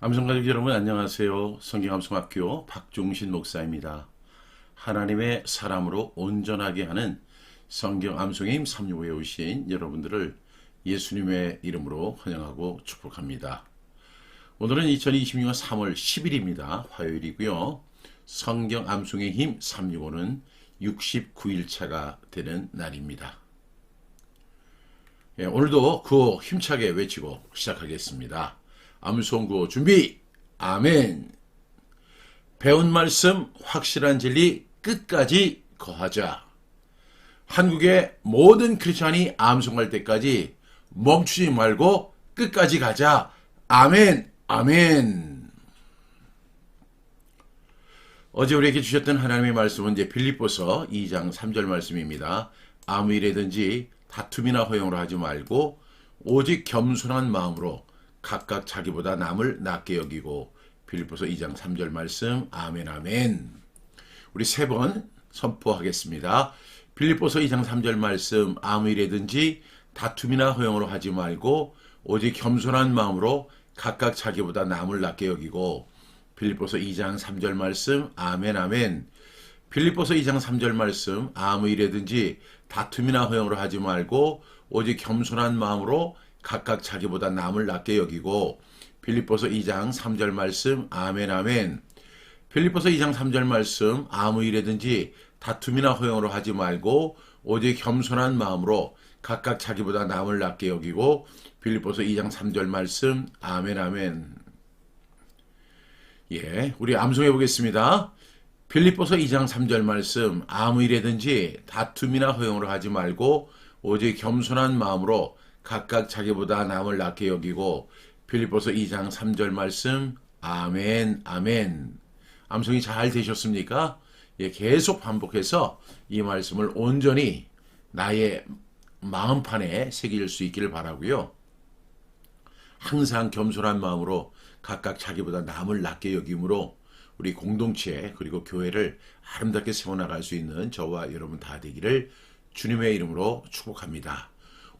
암송가족 여러분 안녕하세요. 성경암송학교 박종신 목사입니다. 하나님의 사람으로 온전하게 하는 성경 암송의 힘 365에 오신 여러분들을 예수님의 이름으로 환영하고 축복합니다. 오늘은 2026년 3월 10일입니다. 화요일이고요. 성경 암송의 힘 365는 69일차가 되는 날입니다. 오늘도 구호 힘차게 외치고 시작하겠습니다. 암송 구호 준비! 아멘! 배운 말씀 확실한 진리 끝까지 거하자. 한국의 모든 크리스찬이 암송할 때까지 멈추지 말고 끝까지 가자. 아멘! 아멘! 어제 우리에게 주셨던 하나님의 말씀은 이제 빌립보서 2장 3절 말씀입니다. 아무 일이든지 다툼이나 허용으로 하지 말고 오직 겸손한 마음으로 각각 자기보다 남을 낮게 여기고. 빌립보서 2장 3절 말씀. 아멘 아멘. 우리 세 번 선포하겠습니다. 빌립보서 2장 3절 말씀. 아무 일이든지 다툼이나 허용으로 하지 말고 오직 겸손한 마음으로 각각 자기보다 남을 낮게 여기고. 빌립보서 2장 3절 말씀. 아멘 아멘. 빌립보서 2장 3절 말씀. 아무 일이든지 다툼이나 허용으로 하지 말고 오직 겸손한 마음으로 각각 자기보다 남을 낮게 여기고. 빌립보서 2장 3절 말씀. 아멘 아멘. 빌립보서 2장 3절 말씀. 아무 일이든지 다툼이나 허용으로 하지 말고 오직 겸손한 마음으로 각각 자기보다 남을 낮게 여기고. 빌립보서 2장 3절 말씀. 아멘 아멘. 우리 암송해 보겠습니다. 빌립보서 2장 3절 말씀. 아무 일이든지 다툼이나 허용으로 하지 말고 오직 겸손한 마음으로 각각 자기보다 남을 낮게 여기고. 빌립보서 2장 3절 말씀. 아멘 아멘. 암송이 잘 되셨습니까? 계속 반복해서 이 말씀을 온전히 나의 마음판에 새길 수 있기를 바라고요. 항상 겸손한 마음으로 각각 자기보다 남을 낮게 여김으로 우리 공동체 그리고 교회를 아름답게 세워나갈 수 있는 저와 여러분 다 되기를 주님의 이름으로 축복합니다.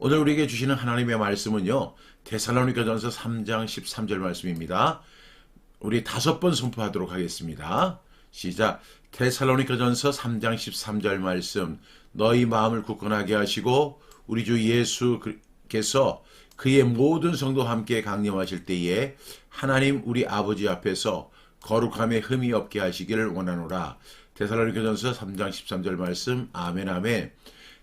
오늘 우리에게 주시는 하나님의 말씀은요. 데살로니가전서 3장 13절 말씀입니다. 우리 5번 선포하도록 하겠습니다. 시작. 데살로니가전서 3장 13절 말씀. 너희 마음을 굳건하게 하시고 우리 주 예수께서 그의 모든 성도와 함께 강림하실 때에 하나님 우리 아버지 앞에서 거룩함에 흠이 없게 하시기를 원하노라. 데살로니가전서 3장 13절 말씀. 아멘 아멘.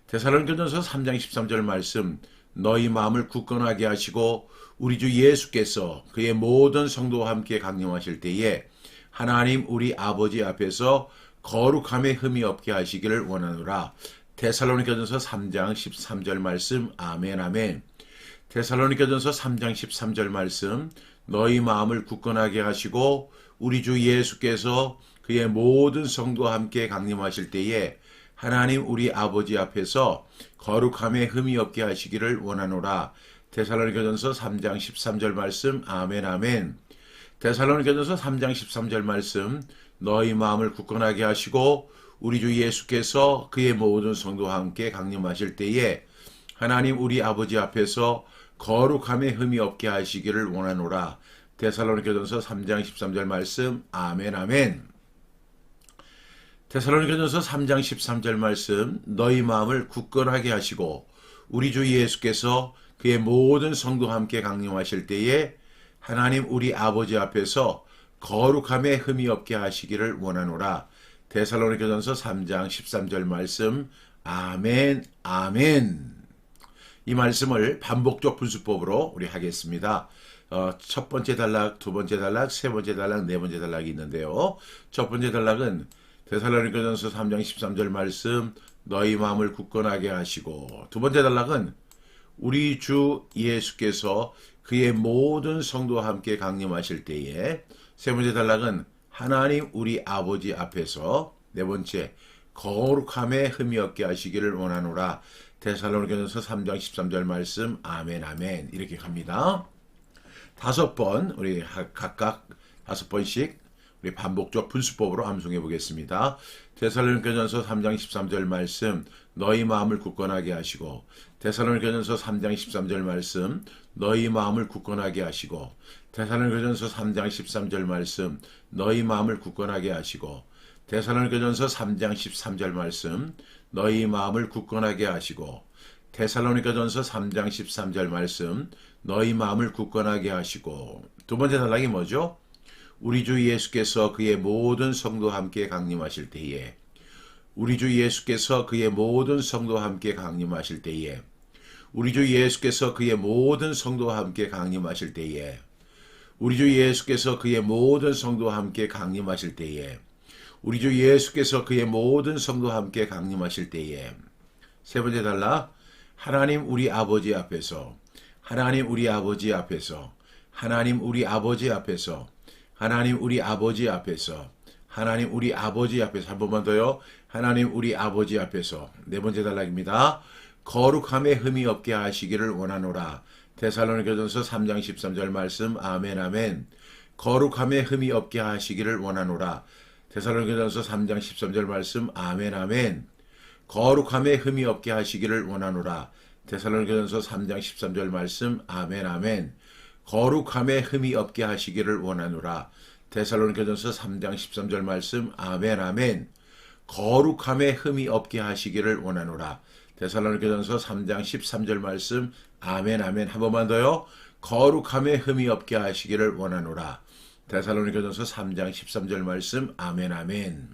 데살로니가전서 3장 13절 말씀. 너희 마음을 굳건하게 하시고 우리 주 예수께서 그의 모든 성도와 함께 강림하실 때에 하나님 우리 아버지 앞에서 거룩함에 흠이 없게 하시기를 원하노라. 데살로니가전서 3장 13절 말씀. 아멘 아멘. 데살로니가전서 3장 13절 말씀. 너희 마음을 굳건하게 하시고 우리 주 예수께서 그의 모든 성도와 함께 강림하실 때에 하나님 우리 아버지 앞에서 거룩함에 흠이 없게 하시기를 원하노라. 데살로니가전서 3장 13절 말씀. 아멘 아멘. 데살로니가전서 3장 13절 말씀. 너희 마음을 굳건하게 하시고 우리 주 예수께서 그의 모든 성도와 함께 강림하실 때에 하나님 우리 아버지 앞에서 거룩함에 흠이 없게 하시기를 원하노라. 데살로니가전서 3장 13절 말씀. 아멘 아멘. 데살로니가전서 3장 13절 말씀. 너희 마음을 굳건하게 하시고 우리 주 예수께서 그의 모든 성도와 함께 강림하실 때에 하나님 우리 아버지 앞에서 거룩함에 흠이 없게 하시기를 원하노라. 데살로니가전서 3장 13절 말씀. 아멘 아멘. 이 말씀을 반복적 분수법으로 우리 하겠습니다. 첫 번째 단락, 두 번째 단락, 세 번째 단락, 네 번째 단락이 있는데요. 첫 번째 단락은 데살로니가전서 3장 13절 말씀. 너희 마음을 굳건하게 하시고. 두 번째 단락은 우리 주 예수께서 그의 모든 성도와 함께 강림하실 때에. 세 번째 단락은 하나님 우리 아버지 앞에서. 네 번째 거룩함에 흠이 없게 하시기를 원하노라. 데살로니가전서 3장 13절 말씀. 아멘 아멘. 이렇게 갑니다. 5번 우리 각각 5번씩 우리 반복적 분수법으로 암송해 보겠습니다. 데살로니가전서 3장 13절 말씀 너희 마음을 굳건하게 하시고 데살로니가전서 3장 13절 말씀 너희 마음을 굳건하게 하시고 데살로니가전서 3장 13절 말씀 너희 마음을 굳건하게 하시고 데살로니가전서 3장 13절 말씀 너희 마음을 굳건하게 하시고 데살로니가전서 3장 13절 말씀 너희 마음을 굳건하게 하시고 두 번째 단락이 뭐죠? 우리 주 예수께서 그의 모든 성도와 함께 강림하실 때에 우리 주 예수께서 그의 모든 성도와 함께 강림하실 때에 우리 주 예수께서 그의 모든 성도와 함께 강림하실 때에 우리 주 예수께서 그의 모든 성도와 함께 강림하실 때에 우리 주 예수께서 그의 모든 성도와 함께 강림하실 때에 세 번째 단락 하나님 우리 아버지 앞에서 하나님 우리 아버지 앞에서 하나님 우리 아버지 앞에서 하나님 우리 아버지 앞에서 하나님 우리 아버지 앞에서 한 번만 더요. 하나님 우리 아버지 앞에서 네 번째 단락입니다. 거룩함에 흠이 없게 하시기를 원하노라. 데살로니가전서 3장 13절 말씀 아멘 아멘. 거룩함에 흠이 없게 하시기를 원하노라. 데살로니가전서 3장 13절 말씀 아멘 아멘. 거룩함에 흠이 없게 하시기를 원하노라. 데살로니가전서 3장 13절 말씀 아멘 아멘. 거룩함에 흠이 없게 하시기를 원하노라. 데살로니가전서 3장 13절 말씀 아멘 아멘. 거룩함에 흠이 없게 하시기를 원하노라. 데살로니가전서 3장 13절 말씀 아멘 아멘. 한 번만 더요. 거룩함에 흠이 없게 하시기를 원하노라. 데살로니가전서 3장 13절 말씀 아멘 아멘.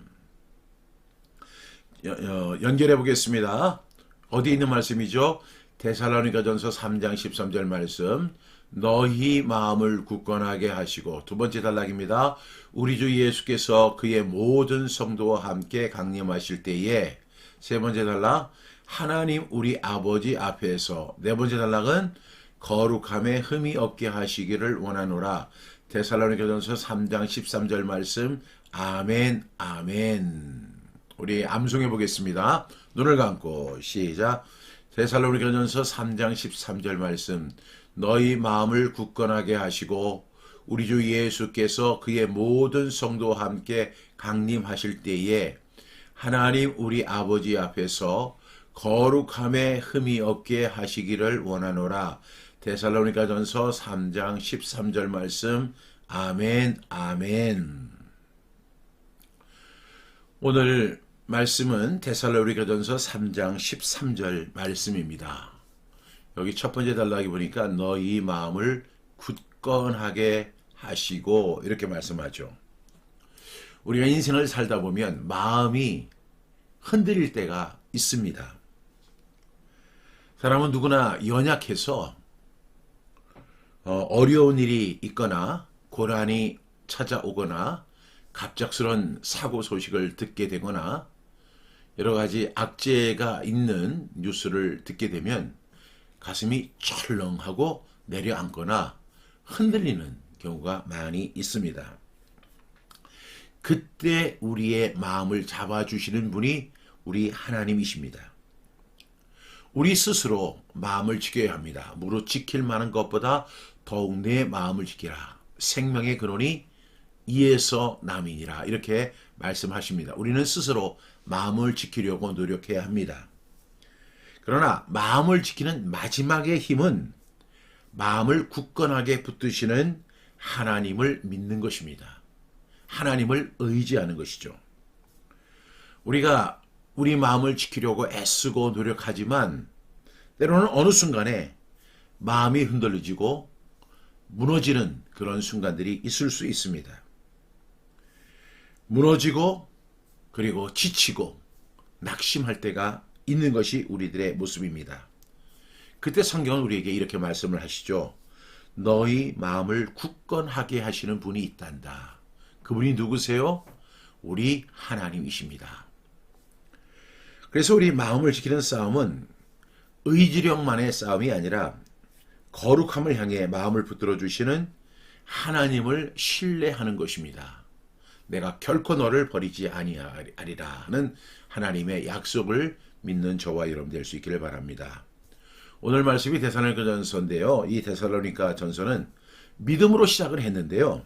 연결해 보겠습니다. 어디 있는 말씀이죠? 데살로니가전서 3장 13절 말씀 너희 마음을 굳건하게 하시고 두 번째 단락입니다. 우리 주 예수께서 그의 모든 성도와 함께 강림하실 때에 세 번째 단락 하나님 우리 아버지 앞에서 네 번째 단락은 거룩함에 흠이 없게 하시기를 원하노라. 데살로니가전서 3장 13절 말씀 아멘 아멘. 우리 암송해 보겠습니다. 눈을 감고 시작. 데살로니가전서 3장 13절 말씀 너희 마음을 굳건하게 하시고 우리 주 예수께서 그의 모든 성도와 함께 강림하실 때에 하나님 우리 아버지 앞에서 거룩함에 흠이 없게 하시기를 원하노라. 데살로니가전서 3장 13절 말씀 아멘 아멘. 오늘 말씀은 데살로니가전서 3장 13절 말씀입니다. 여기 첫 번째 단락이 보니까 너희 마음을 굳건하게 하시고 이렇게 말씀하죠. 우리가 인생을 살다 보면 마음이 흔들릴 때가 있습니다. 사람은 누구나 연약해서 어려운 일이 있거나 고난이 찾아오거나 갑작스런 사고 소식을 듣게 되거나 여러 가지 악재가 있는 뉴스를 듣게 되면 가슴이 철렁하고 내려앉거나 흔들리는 경우가 많이 있습니다. 그때 우리의 마음을 잡아주시는 분이 우리 하나님이십니다. 우리 스스로 마음을 지켜야 합니다. 무릇 지킬 만한 것보다 더욱 내 마음을 지키라. 생명의 근원이 이에서 남이니라. 이렇게 말씀하십니다. 우리는 스스로 마음을 지키려고 노력해야 합니다. 그러나 마음을 지키는 마지막의 힘은 마음을 굳건하게 붙드시는 하나님을 믿는 것입니다. 하나님을 의지하는 것이죠. 우리가 우리 마음을 지키려고 애쓰고 노력하지만 때로는 어느 순간에 마음이 흔들리지고 무너지는 그런 순간들이 있을 수 있습니다. 무너지고 그리고 지치고 낙심할 때가 있는 것이 우리들의 모습입니다. 그때 성경은 우리에게 이렇게 말씀을 하시죠. 너희 마음을 굳건하게 하시는 분이 있단다. 그분이 누구세요? 우리 하나님이십니다. 그래서 우리 마음을 지키는 싸움은 의지력만의 싸움이 아니라 거룩함을 향해 마음을 붙들어 주시는 하나님을 신뢰하는 것입니다. 내가 결코 너를 버리지 아니하리라 하는 하나님의 약속을 믿는 저와 여러분 될 수 있기를 바랍니다. 오늘 말씀이 데살로니가 전서인데요. 이 데살로니가 전서는 믿음으로 시작을 했는데요.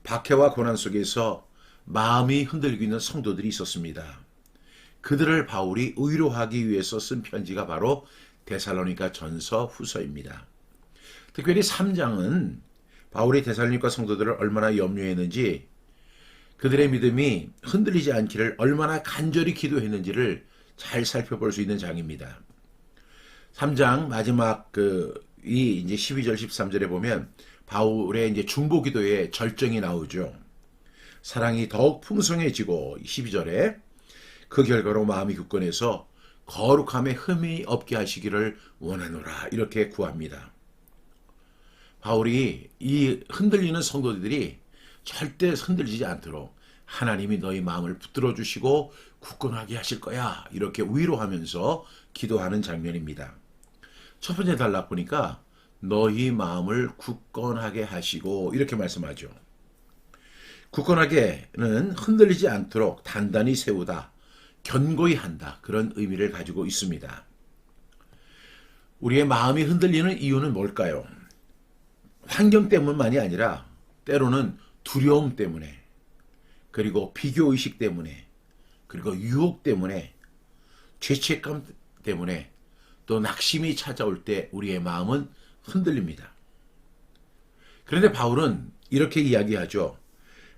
박해와 고난 속에서 마음이 흔들리고 있는 성도들이 있었습니다. 그들을 바울이 위로하기 위해서 쓴 편지가 바로 데살로니가 전서 후서입니다. 특별히 3장은 바울이 데살로니가 성도들을 얼마나 염려했는지, 그들의 믿음이 흔들리지 않기를 얼마나 간절히 기도했는지를 잘 살펴볼 수 있는 장입니다. 3장 마지막 이제 12절 13절에 보면 바울의 이제 중보 기도의 절정이 나오죠. 사랑이 더욱 풍성해지고 12절에 그 결과로 마음이 굳건해서 거룩함에 흠이 없게 하시기를 원하노라 이렇게 구합니다. 바울이 이 흔들리는 성도들이 절대 흔들리지 않도록 하나님이 너희 마음을 붙들어 주시고 굳건하게 하실 거야 이렇게 위로하면서 기도하는 장면입니다. 첫 번째 단락 보니까 너희 마음을 굳건하게 하시고 이렇게 말씀하죠. 굳건하게는 흔들리지 않도록 단단히 세우다, 견고히 한다 그런 의미를 가지고 있습니다. 우리의 마음이 흔들리는 이유는 뭘까요? 환경 때문만이 아니라 때로는 두려움 때문에, 그리고 비교의식 때문에, 그리고 유혹 때문에, 죄책감 때문에, 또 낙심이 찾아올 때 우리의 마음은 흔들립니다. 그런데 바울은 이렇게 이야기하죠.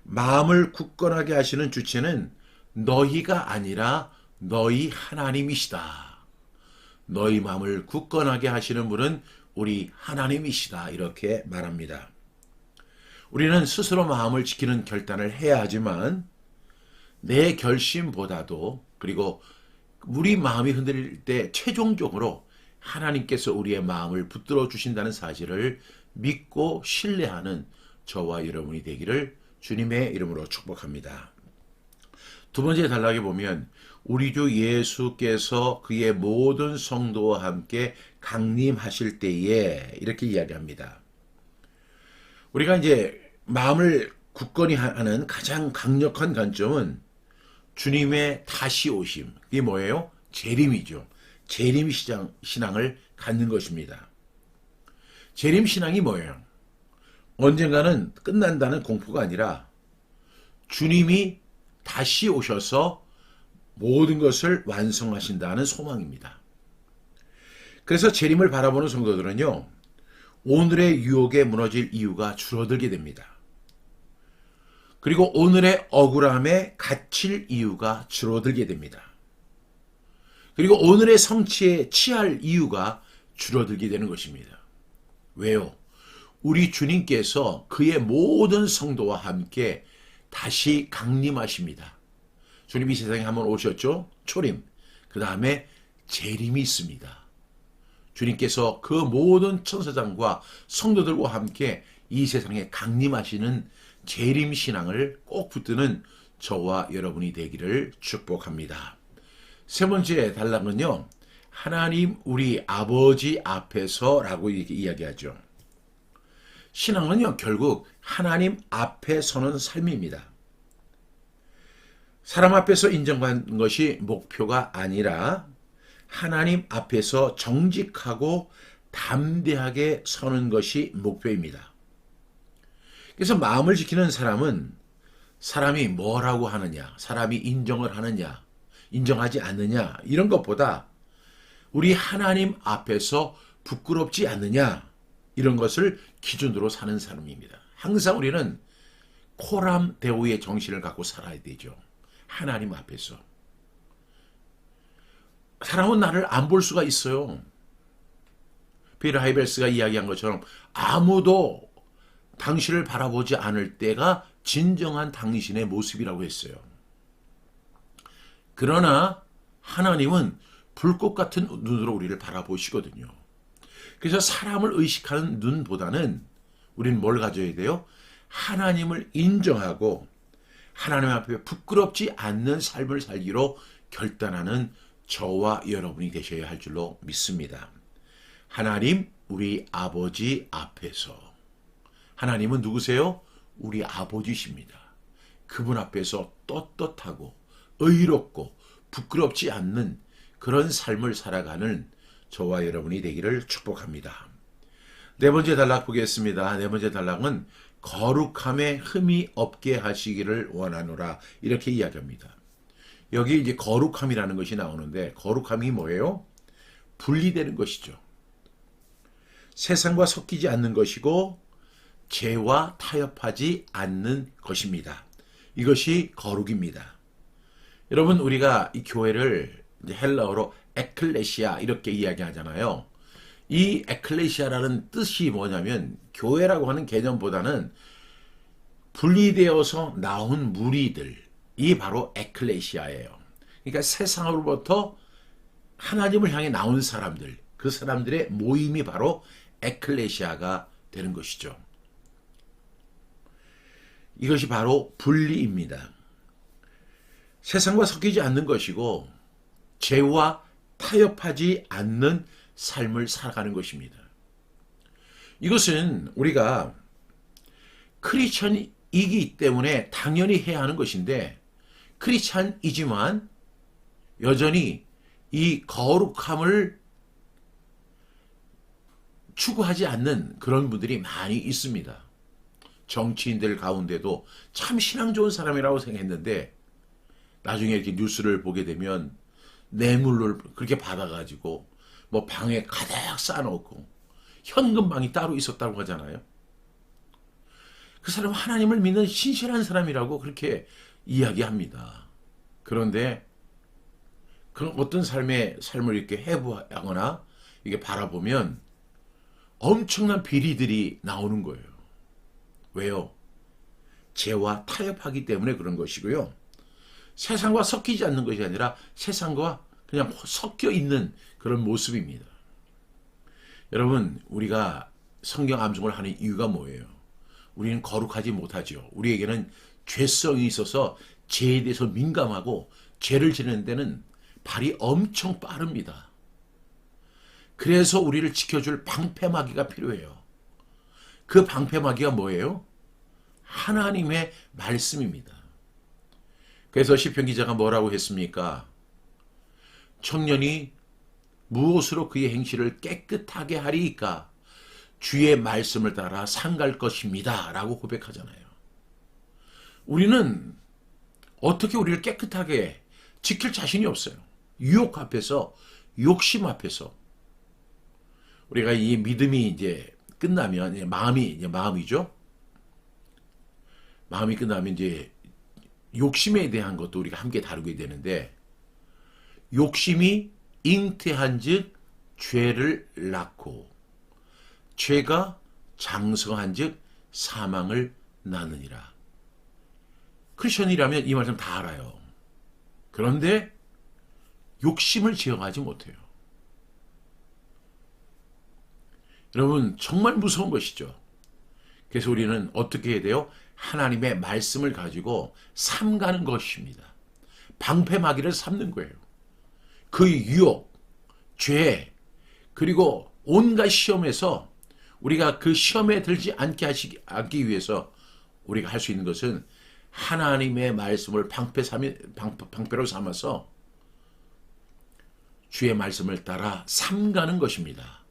마음을 굳건하게 하시는 주체는 너희가 아니라 너희 하나님이시다. 너희 마음을 굳건하게 하시는 분은 우리 하나님이시다. 이렇게 말합니다. 우리는 스스로 마음을 지키는 결단을 해야 하지만 내 결심보다도, 그리고 우리 마음이 흔들릴 때 최종적으로 하나님께서 우리의 마음을 붙들어 주신다는 사실을 믿고 신뢰하는 저와 여러분이 되기를 주님의 이름으로 축복합니다. 두 번째 단락에 보면 우리 주 예수께서 그의 모든 성도와 함께 강림하실 때에 이렇게 이야기합니다. 우리가 이제 마음을 굳건히 하는 가장 강력한 관점은 주님의 다시 오심. 이게 뭐예요? 재림이죠. 재림 신앙을 갖는 것입니다. 재림 신앙이 뭐예요? 언젠가는 끝난다는 공포가 아니라 주님이 다시 오셔서 모든 것을 완성하신다는 소망입니다. 그래서 재림을 바라보는 성도들은요, 오늘의 유혹에 무너질 이유가 줄어들게 됩니다. 그리고 오늘의 억울함에 갇힐 이유가 줄어들게 됩니다. 그리고 오늘의 성취에 취할 이유가 줄어들게 되는 것입니다. 왜요? 우리 주님께서 그의 모든 성도와 함께 다시 강림하십니다. 주님이 세상에 한번 오셨죠? 초림. 그 다음에 재림이 있습니다. 주님께서 그 모든 천사장과 성도들과 함께 이 세상에 강림하시는 재림 신앙을 꼭 붙드는 저와 여러분이 되기를 축복합니다. 세 번째 단락은요, 하나님 우리 아버지 앞에서라고 이야기하죠. 신앙은요, 결국 하나님 앞에 서는 삶입니다. 사람 앞에서 인정받는 것이 목표가 아니라 하나님 앞에서 정직하고 담대하게 서는 것이 목표입니다. 그래서 마음을 지키는 사람은 사람이 뭐라고 하느냐, 사람이 인정을 하느냐, 인정하지 않느냐, 이런 것보다 우리 하나님 앞에서 부끄럽지 않느냐, 이런 것을 기준으로 사는 사람입니다. 항상 우리는 코람 대오의 정신을 갖고 살아야 되죠. 하나님 앞에서. 사람은 나를 안 볼 수가 있어요. 피터 하이벨스가 이야기한 것처럼 아무도 당신을 바라보지 않을 때가 진정한 당신의 모습이라고 했어요. 그러나 하나님은 불꽃 같은 눈으로 우리를 바라보시거든요. 그래서 사람을 의식하는 눈보다는 우리는 뭘 가져야 돼요? 하나님을 인정하고 하나님 앞에 부끄럽지 않는 삶을 살기로 결단하는 저와 여러분이 되셔야 할 줄로 믿습니다. 하나님, 우리 아버지 앞에서. 하나님은 누구세요? 우리 아버지십니다. 그분 앞에서 떳떳하고 의롭고 부끄럽지 않는 그런 삶을 살아가는 저와 여러분이 되기를 축복합니다. 네 번째 단락 보겠습니다. 네 번째 단락은 거룩함에 흠이 없게 하시기를 원하노라. 이렇게 이야기합니다. 여기 이제 거룩함이라는 것이 나오는데 거룩함이 뭐예요? 분리되는 것이죠. 세상과 섞이지 않는 것이고 죄와 타협하지 않는 것입니다. 이것이 거룩입니다. 여러분, 우리가 이 교회를 이제 헬라어로 에클레시아 이렇게 이야기하잖아요. 이 에클레시아라는 뜻이 뭐냐면 교회라고 하는 개념보다는 분리되어서 나온 무리들이 바로 에클레시아예요. 그러니까 세상으로부터 하나님을 향해 나온 사람들, 그 사람들의 모임이 바로 에클레시아가 되는 것이죠. 이것이 바로 분리입니다. 세상과 섞이지 않는 것이고 죄와 타협하지 않는 삶을 살아가는 것입니다. 이것은 우리가 크리스천이기 때문에 당연히 해야 하는 것인데 크리스천이지만 여전히 이 거룩함을 추구하지 않는 그런 분들이 많이 있습니다. 정치인들 가운데도 참 신앙 좋은 사람이라고 생각했는데 나중에 이렇게 뉴스를 보게 되면 뇌물을 그렇게 받아가지고 뭐 방에 가득 쌓아놓고 현금방이 따로 있었다고 하잖아요. 그 사람은 하나님을 믿는 신실한 사람이라고 그렇게 이야기합니다. 그런데 그런 어떤 삶을 이렇게 해부하거나 이게 바라보면 엄청난 비리들이 나오는 거예요. 왜요? 죄와 타협하기 때문에 그런 것이고요. 세상과 섞이지 않는 것이 아니라 세상과 그냥 섞여 있는 그런 모습입니다. 여러분, 우리가 성경 암송을 하는 이유가 뭐예요? 우리는 거룩하지 못하죠. 우리에게는 죄성이 있어서 죄에 대해서 민감하고 죄를 지는 데는 발이 엄청 빠릅니다. 그래서 우리를 지켜줄 방패막이가 필요해요. 그 방패막이가 뭐예요? 하나님의 말씀입니다. 그래서 시편 기자가 뭐라고 했습니까? 청년이 무엇으로 그의 행실을 깨끗하게 하리이까? 주의 말씀을 따라 상갈 것입니다. 라고 고백하잖아요. 우리는 어떻게 우리를 깨끗하게 지킬 자신이 없어요. 유혹 앞에서, 욕심 앞에서. 우리가 이 믿음이 이제 끝나면, 마음이죠. 마음이 끝나면 이제 욕심에 대한 것도 우리가 함께 다루게 되는데, 욕심이 잉태한 즉 죄를 낳고, 죄가 장성한 즉 사망을 낳느니라. 크리스천이라면 이 말씀 다 알아요. 그런데 욕심을 제어하지 못해요. 여러분, 정말 무서운 것이죠. 그래서 우리는 어떻게 해야 돼요? 하나님의 말씀을 가지고 삼가는 것입니다. 방패막이를 삼는 거예요. 그 유혹, 죄, 그리고 온갖 시험에서 우리가 그 시험에 들지 않기 위해서 우리가 할 수 있는 것은 하나님의 말씀을 방패로 삼아서 주의 말씀을 따라 삼가는 것입니다.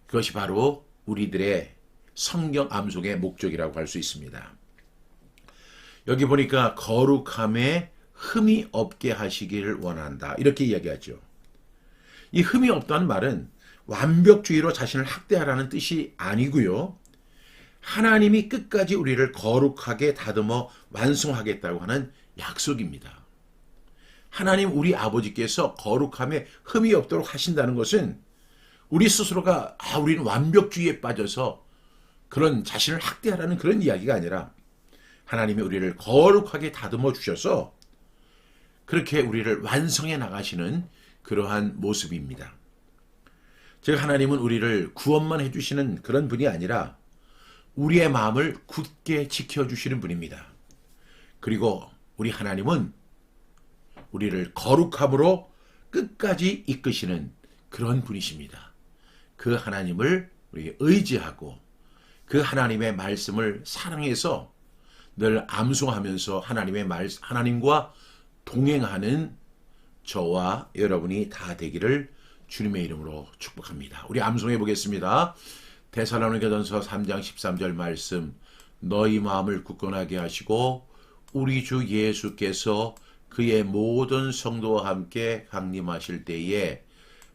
그것이 바로 우리들의 성경 암송의 목적이라고 할 수 있습니다. 여기 보니까 거룩함에 흠이 없게 하시기를 원한다. 이렇게 이야기하죠. 이 흠이 없다는 말은 완벽주의로 자신을 학대하라는 뜻이 아니고요. 하나님이 끝까지 우리를 거룩하게 다듬어 완성하겠다고 하는 약속입니다. 하나님 우리 아버지께서 거룩함에 흠이 없도록 하신다는 것은 우리 스스로가 우리는 완벽주의에 빠져서 그런 자신을 학대하라는 그런 이야기가 아니라 하나님이 우리를 거룩하게 다듬어 주셔서 그렇게 우리를 완성해 나가시는 그러한 모습입니다. 즉 하나님은 우리를 구원만 해주시는 그런 분이 아니라 우리의 마음을 굳게 지켜주시는 분입니다. 그리고 우리 하나님은 우리를 거룩함으로 끝까지 이끄시는 그런 분이십니다. 그 하나님을 우리 의지하고 그 하나님의 말씀을 사랑해서 늘 암송하면서 하나님과 동행하는 저와 여러분이 다 되기를 주님의 이름으로 축복합니다. 우리 암송해 보겠습니다. 데살로니가전서 3장 13절 말씀. 너희 마음을 굳건하게 하시고 우리 주 예수께서 그의 모든 성도와 함께 강림하실 때에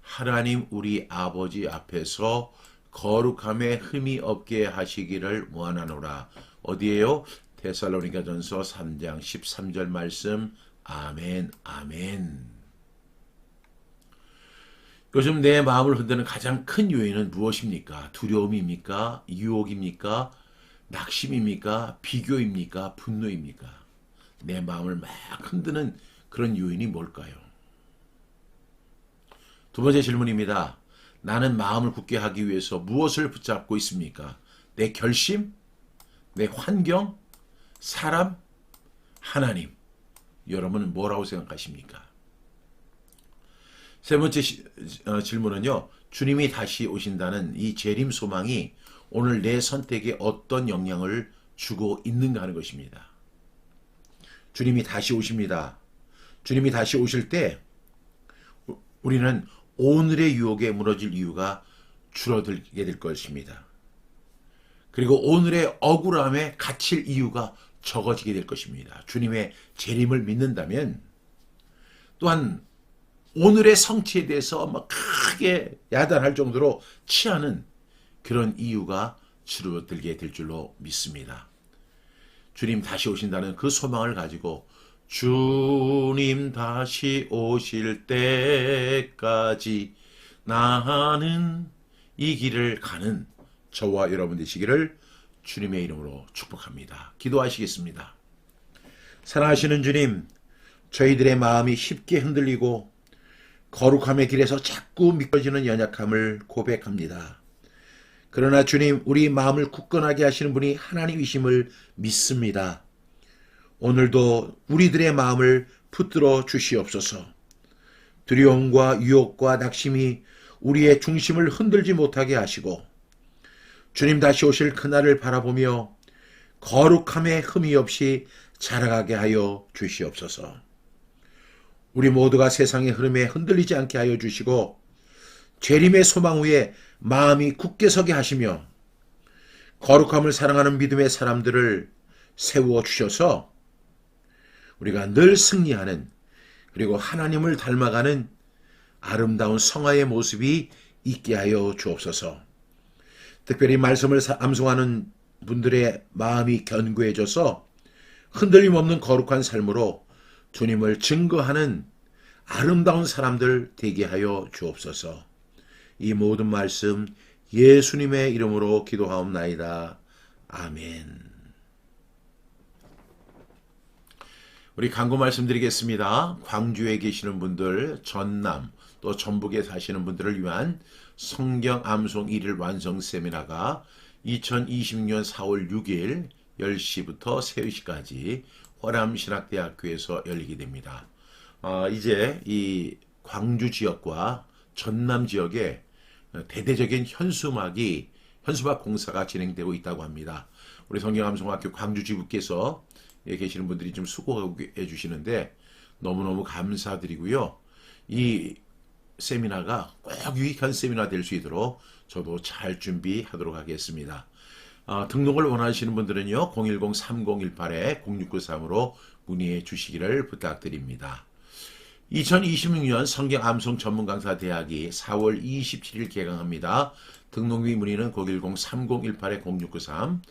하나님 우리 아버지 앞에서 거룩함에 흠이 없게 하시기를 원하노라. 어디에요? 데살로니가전서 3장 13절 말씀. 아멘, 아멘. 요즘 내 마음을 흔드는 가장 큰 요인은 무엇입니까? 두려움입니까? 유혹입니까? 낙심입니까? 비교입니까? 분노입니까? 내 마음을 막 흔드는 그런 요인이 뭘까요? 두 번째 질문입니다. 나는 마음을 굳게 하기 위해서 무엇을 붙잡고 있습니까? 내 결심? 내 환경? 사람? 하나님? 여러분은 뭐라고 생각하십니까? 세 번째 질문은요. 주님이 다시 오신다는 이 재림 소망이 오늘 내 선택에 어떤 영향을 주고 있는가 하는 것입니다. 주님이 다시 오십니다. 주님이 다시 오실 때 우리는 오늘의 유혹에 무너질 이유가 줄어들게 될 것입니다. 그리고 오늘의 억울함에 갇힐 이유가 적어지게 될 것입니다. 주님의 재림을 믿는다면 또한 오늘의 성취에 대해서 막 크게 야단할 정도로 취하는 그런 이유가 줄어들게 될 줄로 믿습니다. 주님 다시 오신다는 그 소망을 가지고 주님 다시 오실 때까지 나는 이 길을 가는 저와 여러분 되시기를 주님의 이름으로 축복합니다. 기도하시겠습니다. 사랑하시는 주님, 저희들의 마음이 쉽게 흔들리고 거룩함의 길에서 자꾸 미끄러지는 연약함을 고백합니다. 그러나 주님, 우리 마음을 굳건하게 하시는 분이 하나님이심을 믿습니다. 오늘도 우리들의 마음을 붙들어 주시옵소서. 두려움과 유혹과 낙심이 우리의 중심을 흔들지 못하게 하시고 주님 다시 오실 그날을 바라보며 거룩함에 흠이 없이 자라가게 하여 주시옵소서. 우리 모두가 세상의 흐름에 흔들리지 않게 하여 주시고 재림의 소망 위에 마음이 굳게 서게 하시며 거룩함을 사랑하는 믿음의 사람들을 세워 주셔서 우리가 늘 승리하는 그리고 하나님을 닮아가는 아름다운 성화의 모습이 있게 하여 주옵소서. 특별히 말씀을 암송하는 분들의 마음이 견고해져서 흔들림 없는 거룩한 삶으로 주님을 증거하는 아름다운 사람들 되게 하여 주옵소서. 이 모든 말씀 예수님의 이름으로 기도하옵나이다. 아멘. 우리 간구 말씀드리겠습니다. 광주에 계시는 분들, 전남, 또 전북에 사시는 분들을 위한 성경 암송 1일 완성 세미나가 2026년 4월 6일 10시부터 3시까지 호남신학대학교에서 열리게 됩니다. 이제 이 광주 지역과 전남 지역에 대대적인 현수막 공사가 진행되고 있다고 합니다. 우리 성경암송학교 광주 지부께서 계시는 분들이 좀 수고해 주시는데 너무너무 감사드리고요. 이 세미나가 꼭 유익한 세미나 될 수 있도록 저도 잘 준비하도록 하겠습니다. 등록을 원하시는 분들은요. 010-3018-0693으로 문의해 주시기를 부탁드립니다. 2026년 성경 암송 전문 강사 대학이 4월 27일 개강합니다. 등록비 문의는 010-3018-0693.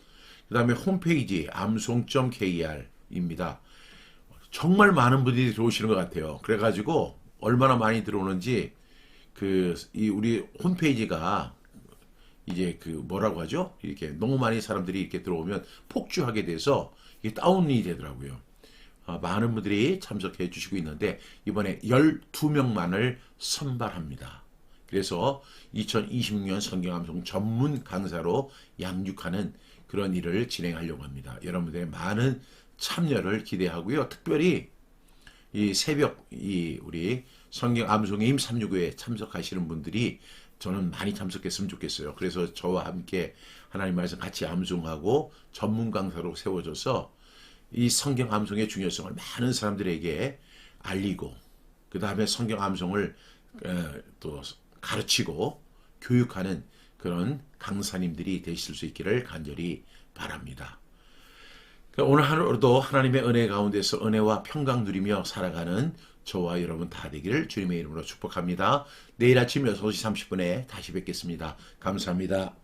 그 다음에 홈페이지 암송.kr입니다. 정말 많은 분들이 들어오시는 것 같아요. 그래가지고 얼마나 많이 들어오는지 우리 홈페이지가 이제 뭐라고 하죠? 이렇게 너무 많이 사람들이 이렇게 들어오면 폭주하게 돼서 이게 다운이 되더라고요. 많은 분들이 참석해 주시고 있는데 이번에 12명만을 선발합니다. 그래서 2026년 성경암송 전문 강사로 양육하는 그런 일을 진행하려고 합니다. 여러분들의 많은 참여를 기대하고요. 특별히 이 새벽 우리 성경암송의 힘 365에 참석하시는 분들이 저는 많이 참석했으면 좋겠어요. 그래서 저와 함께 하나님 말씀 같이 암송하고 전문 강사로 세워져서 이 성경 암송의 중요성을 많은 사람들에게 알리고 그 다음에 성경 암송을 또 가르치고 교육하는 그런 강사님들이 되실 수 있기를 간절히 바랍니다. 오늘 하루도 하나님의 은혜 가운데서 은혜와 평강 누리며 살아가는 저와 여러분 다 되기를 주님의 이름으로 축복합니다. 내일 아침 6시 30분에 다시 뵙겠습니다. 감사합니다.